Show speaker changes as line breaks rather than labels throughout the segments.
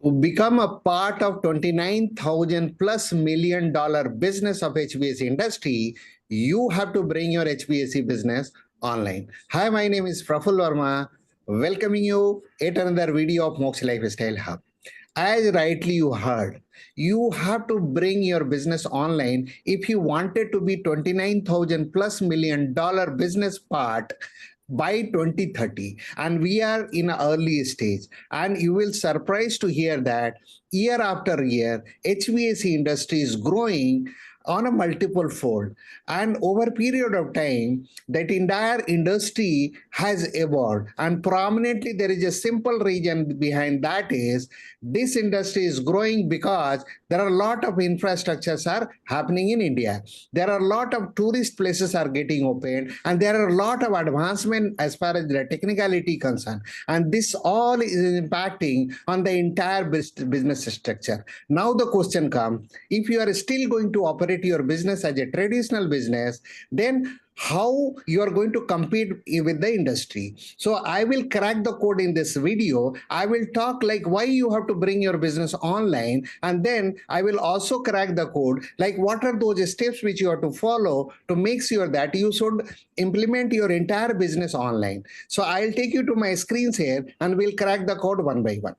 To become a part of 29,000 plus $1 million business of HVAC industry, you have to bring your HVAC business online. Hi, my name is Praful Varma, welcoming you at another video of Moksh Lifestyle Hub. As rightly you heard, you have to bring your business online if you wanted to be 29,000 plus $1 million business part by 2030, and we are in an early stage, and you will surprised to hear that year after year HVAC industry is growing on a multiple fold, and over a period of time that entire industry has evolved, and prominently there is a simple reason behind that is this industry is growing because there are a lot of infrastructures are happening in India. There are a lot of tourist places are getting opened, and there are a lot of advancement as far as the technicality concerned, and this all is impacting on the entire business structure. Now the question comes, if you are still going to operate your business as a traditional business, then how you are going to compete with the industry. So I will crack the code in this video. I will talk like why you have to bring your business online, and then I will also crack the code like what are those steps which you have to follow to make sure that you should implement your entire business online. So I'll take you to my screens here and we'll crack the code one by one.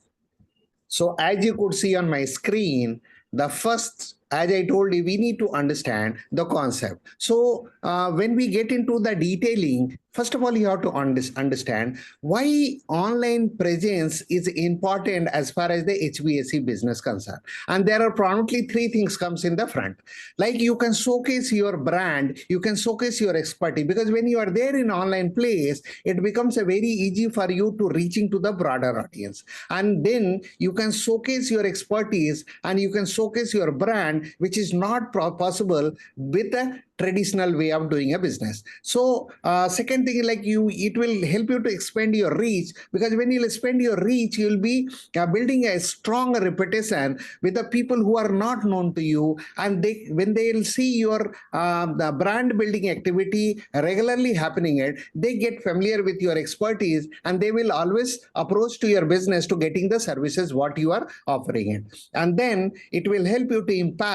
So as you could see on my screen, the first, as I told you, we need to understand the concept. So when we get into the detailing, first of all, you have to understand why online presence is important as far as the HVAC business concerned. And there are prominently three things comes in the front. Like you can showcase your brand, you can showcase your expertise, because when you are there in online place, it becomes a very easy for you to reaching to the broader audience. And then you can showcase your expertise and you can showcase your brand, which is not possible with a traditional way of doing a business. So second thing, like it will help you to expand your reach, because when you expand your reach, you'll be building a strong reputation with the people who are not known to you, and when they'll see your the brand building activity regularly happening, they get familiar with your expertise, and they will always approach to your business to getting the services what you are offering it, and then it will help you to impact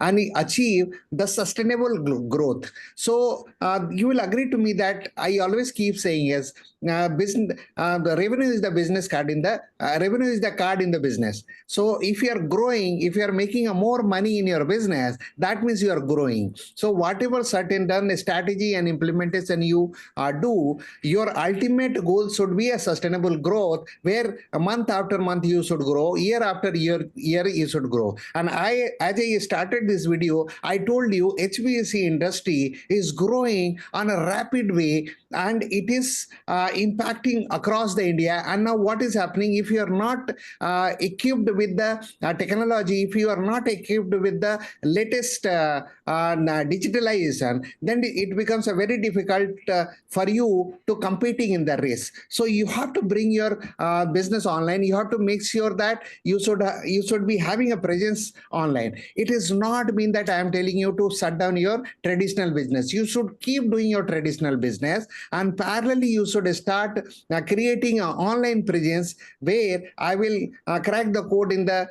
and achieve the sustainable growth. So you will agree to me that I always keep saying is business the revenue is the business card in the revenue is the card in the business. So if you are growing, if you are making a more money in your business, that means you are growing. So whatever certain done strategy and implementation you do, your ultimate goal should be a sustainable growth, where a month after month you should grow, year after year you should grow. And as I started this video, I told you HVAC industry is growing on a rapid way, and it is impacting across the India. And now what is happening, if you are not equipped with the technology, if you are not equipped with the latest digitalization, then it becomes a very difficult for you to competing in the race. So you have to bring your business online. You have to make sure that you should be having a presence online. It is not mean that I am telling you to shut down your traditional business. You should keep doing your traditional business, and parallelly you should start creating an online presence, where I will crack the code in the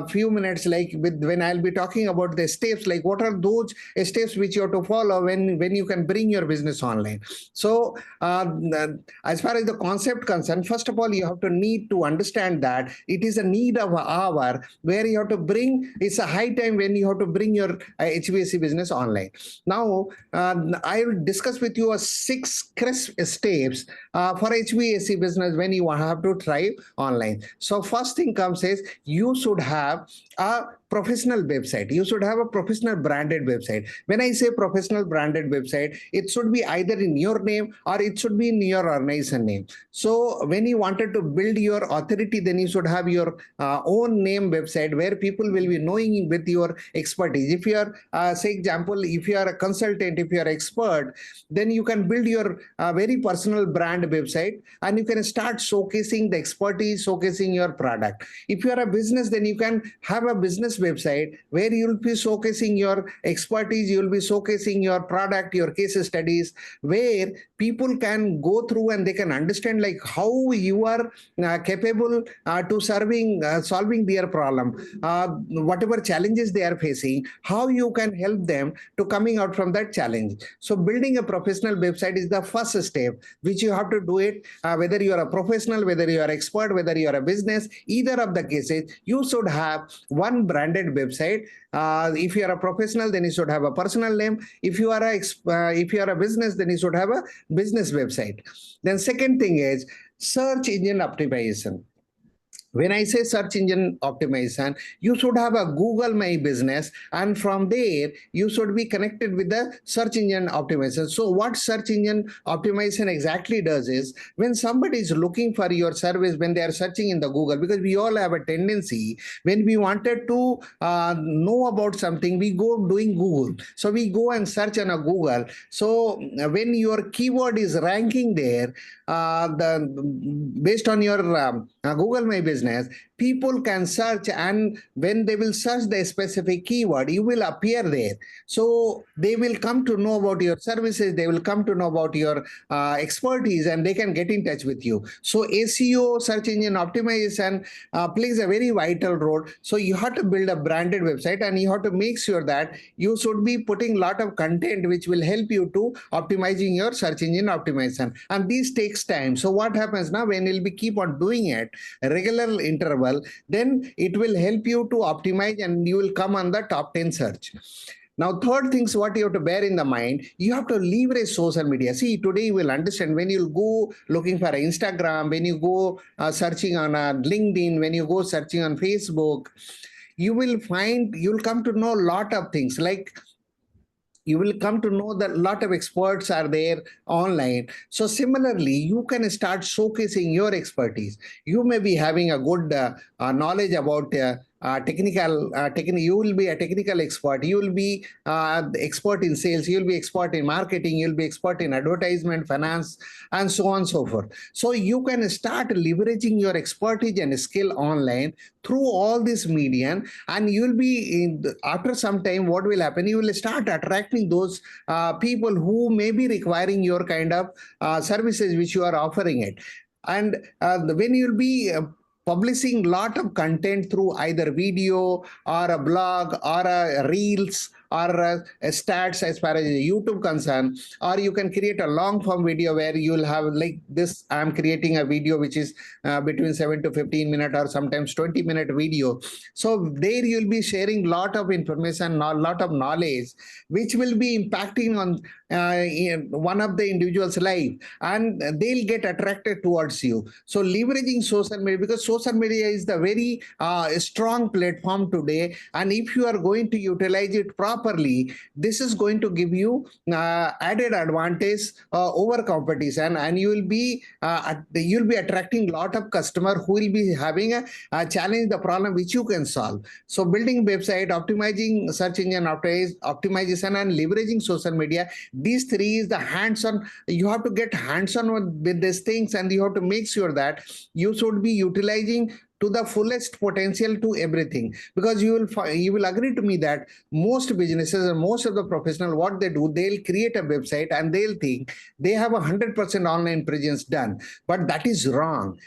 few minutes, like when I'll be talking about the steps, like what are those steps which you have to follow when you can bring your business online. So as far as the concept concerned, first of all, you have to need to understand that it is a need of an hour, where you have to bring, it's a high time when you have to bring your HVAC business online. Now I will discuss with you a 6 crisp steps for HVAC business when you have to try online. So first thing comes is you should have a professional website. You should have a professional branded website. When I say professional branded website, it should be either in your name or it should be in your organization name. So when you wanted to build your authority, then you should have your own name website, where people will be knowing with your expertise. If you are, say example, if you are a consultant, if you are expert, then you can build your very personal brand website, and you can start showcasing the expertise, showcasing your product. If you are a business, then you can have a business website where you'll be showcasing your expertise, you'll be showcasing your product, your case studies, where people can go through and they can understand like how you are capable to solving their problem, whatever challenges they are facing, how you can help them to coming out from that challenge. So building a professional website is the first step which you have to do it, whether you are a professional, whether you are expert, whether you are a business, either of the cases, you should have one branded website. If you are a professional, then you should have a personal name. If you are a business, then you should have a business website. Then second thing is search engine optimization. When I say search engine optimization, you should have a Google My Business, and from there you should be connected with the search engine optimization. So what search engine optimization exactly does is, when somebody is looking for your service, when they are searching in the Google, because we all have a tendency, when we wanted to know about something, we go doing Google. So we go and search on a Google. So when your keyword is ranking there, based on your Google My Business, people can search, and when they will search the specific keyword, you will appear there. So they will come to know about your services, they will come to know about your expertise, and they can get in touch with you. So SEO, search engine optimization, plays a very vital role. So you have to build a branded website, and you have to make sure that you should be putting a lot of content which will help you to optimizing your search engine optimization, and this takes time. So what happens now, when you'll be keep on doing it regular interval, then it will help you to optimize, and you will come on the top 10 search. Now, third things what you have to bear in the mind, you have to leverage social media. See, today you will understand, when you go looking for Instagram, when you go searching on LinkedIn, when you go searching on Facebook, you will come to know a lot of things. Like, you will come to know that a lot of experts are there online. So similarly, you can start showcasing your expertise. You may be having a good knowledge about you will be a technical expert, you will be expert in sales, you will be expert in marketing, you'll be expert in advertisement, finance, and so on and so forth. So you can start leveraging your expertise and skill online through all this medium, and you will be after some time, what will happen, you will start attracting those people who may be requiring your kind of services which you are offering it. And when you'll be publishing lot of content through either video or a blog or a reels or a stats as far as YouTube concerned, or you can create a long form video where you'll have like this. I'm creating a video which is between 7 to 15 minute or sometimes 20-minute video. So there you'll be sharing lot of information, a lot of knowledge, which will be impacting on one of the individual's life, and they'll get attracted towards you. So leveraging social media, because social media is the very strong platform today, and if you are going to utilize it properly, this is going to give you added advantage over competition, and you will be attracting lot of customer who will be having a challenge, the problem which you can solve. So building website, optimizing search engine optimization, and leveraging social media, these three is the hands-on. You have to get hands-on with these things, and you have to make sure that you should be utilizing to the fullest potential to everything. Because you will agree to me that most businesses and most of the professionals, what they do, they'll create a website and they'll think they have 100% online presence done, but that is wrong.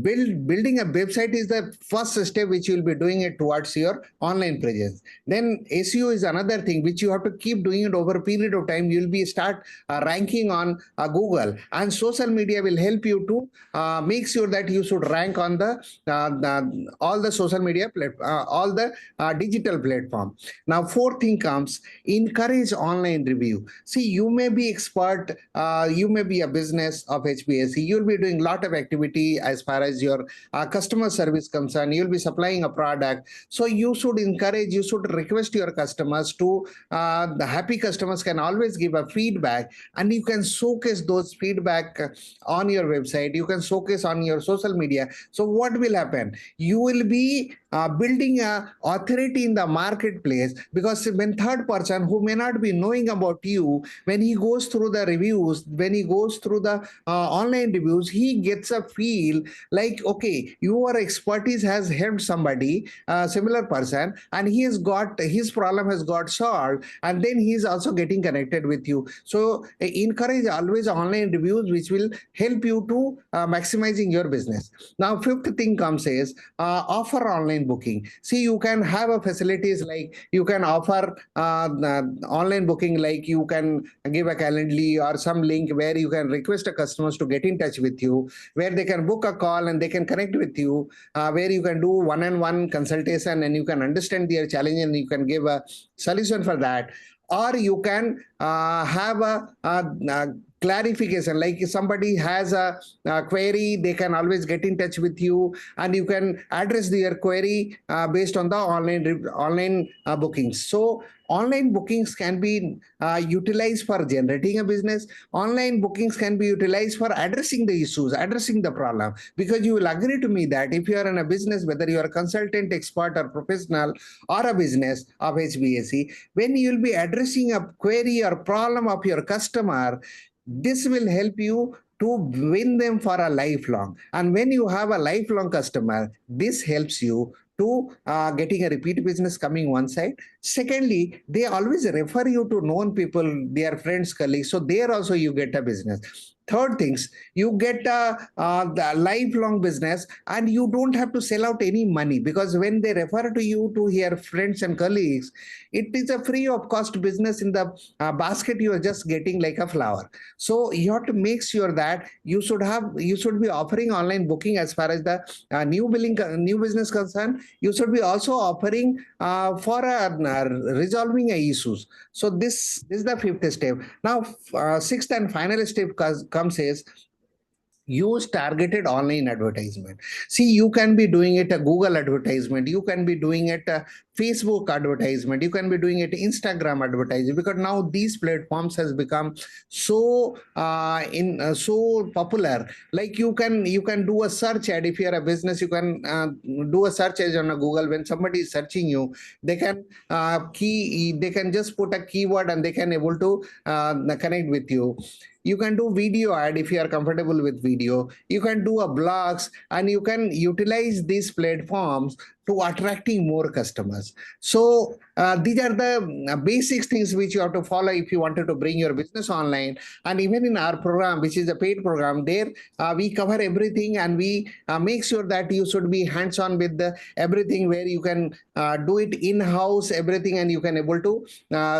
Building a website is the first step which you will be doing it towards your online presence. Then SEO is another thing which you have to keep doing it over a period of time. You'll be start ranking on Google, and social media will help you to make sure that you should rank on all the social media all the digital platform. Now, fourth thing comes, encourage online review. See, you may be expert, you may be a business of HVAC, you'll be doing a lot of activity as far as your customer service concerned, you'll be supplying a product. So you should encourage, you should request your customers to, the happy customers can always give a feedback, and you can showcase those feedback on your website, you can showcase on your social media. So what will happen? You will be building a authority in the marketplace, because when third person who may not be knowing about you, when he goes through the reviews, when he goes through the online reviews, he gets a feel like, okay, your expertise has helped somebody, similar person, and he has got his problem has got solved, and then he is also getting connected with you. So encourage always online reviews, which will help you to maximizing your business. Now, fifth thing comes is offer online booking. See, you can have a facilities like you can offer online booking, like you can give a Calendly or some link where you can request a customers to get in touch with you, where they can book a call and they can connect with you, where you can do one-on-one consultation and you can understand their challenge and you can give a solution for that. Or you can have a clarification, like if somebody has a query, they can always get in touch with you and you can address their query based on the online bookings. So online bookings can be utilized for generating a business. Online bookings can be utilized for addressing the issues, addressing the problem, because you will agree to me that if you are in a business, whether you are a consultant, expert or professional or a business of HVAC, when you will be addressing a query or problem of your customer, this will help you to win them for a lifelong. And when you have a lifelong customer, this helps you to getting a repeat business coming one side. Secondly, they always refer you to known people, their friends, colleagues. So there also you get a business. Third things, you get the lifelong business and you don't have to sell out any money, because when they refer to you to your friends and colleagues, it is a free of cost business. In the basket, you are just getting like a flower. So you have to make sure that you should be offering online booking as far as the new business concerned. You should be also offering for resolving issues. So this is the fifth step. Now, sixth and final step comes is use targeted online advertisement. See, you can be doing it a Google advertisement, you can be doing it a Facebook advertisement, you can be doing it Instagram advertising, because now these platforms has become so so popular. Like you can do a search ad. If you are a business, you can do a search ad on a Google. When somebody is searching you, they can they can just put a keyword and they can able to connect with you. You can do video ad if you are comfortable with video. You can do a blogs, and you can utilize these platforms to attracting more customers. So these are the basic things which you have to follow if you wanted to bring your business online. And even in our program, which is a paid program, there we cover everything, and we make sure that you should be hands-on with everything, where you can do it in-house, everything, and you can able to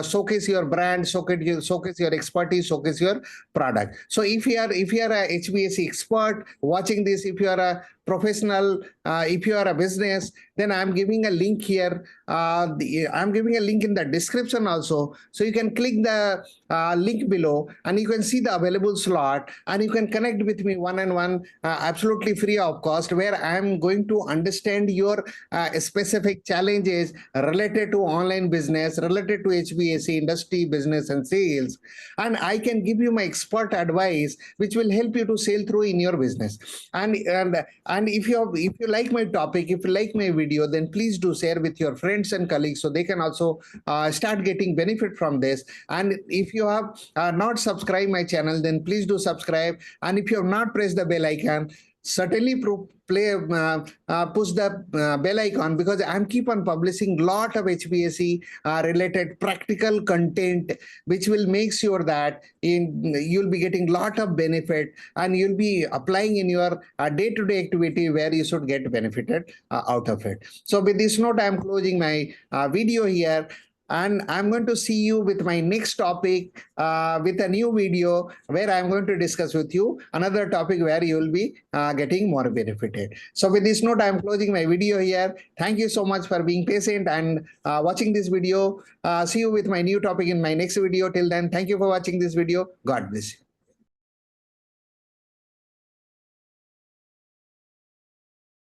showcase your brand, showcase your expertise, showcase your product. So if you are a HVAC expert watching this, if you are a professional, if you are a business, then I'm giving a link here. I'm giving a link in the description also. So you can click the link below and you can see the available slot, and you can connect with me one-on-one, absolutely free of cost, where I'm going to understand your specific challenges related to online business, related to HVAC industry, business and sales. And I can give you my expert advice, which will help you to sail through in your business. And if you like my topic, if you like my video, then please do share with your friends and colleagues, so they can also start getting benefit from this. And if you have not subscribed my channel, then please do subscribe. And if you have not pressed the bell icon, certainly push the bell icon, because I'm keep on publishing lot of HVAC related practical content, which will make sure that you'll be getting lot of benefit, and you'll be applying in your day-to-day activity, where you should get benefited out of it. So with this note, I'm closing my video here. And I'm going to see you with my next topic with a new video, where I'm going to discuss with you another topic where you will be getting more benefited. So with this note, I'm closing my video here. Thank you so much for being patient and watching this video. See you with my new topic in my next video. Till then, thank you for watching this video. God bless you.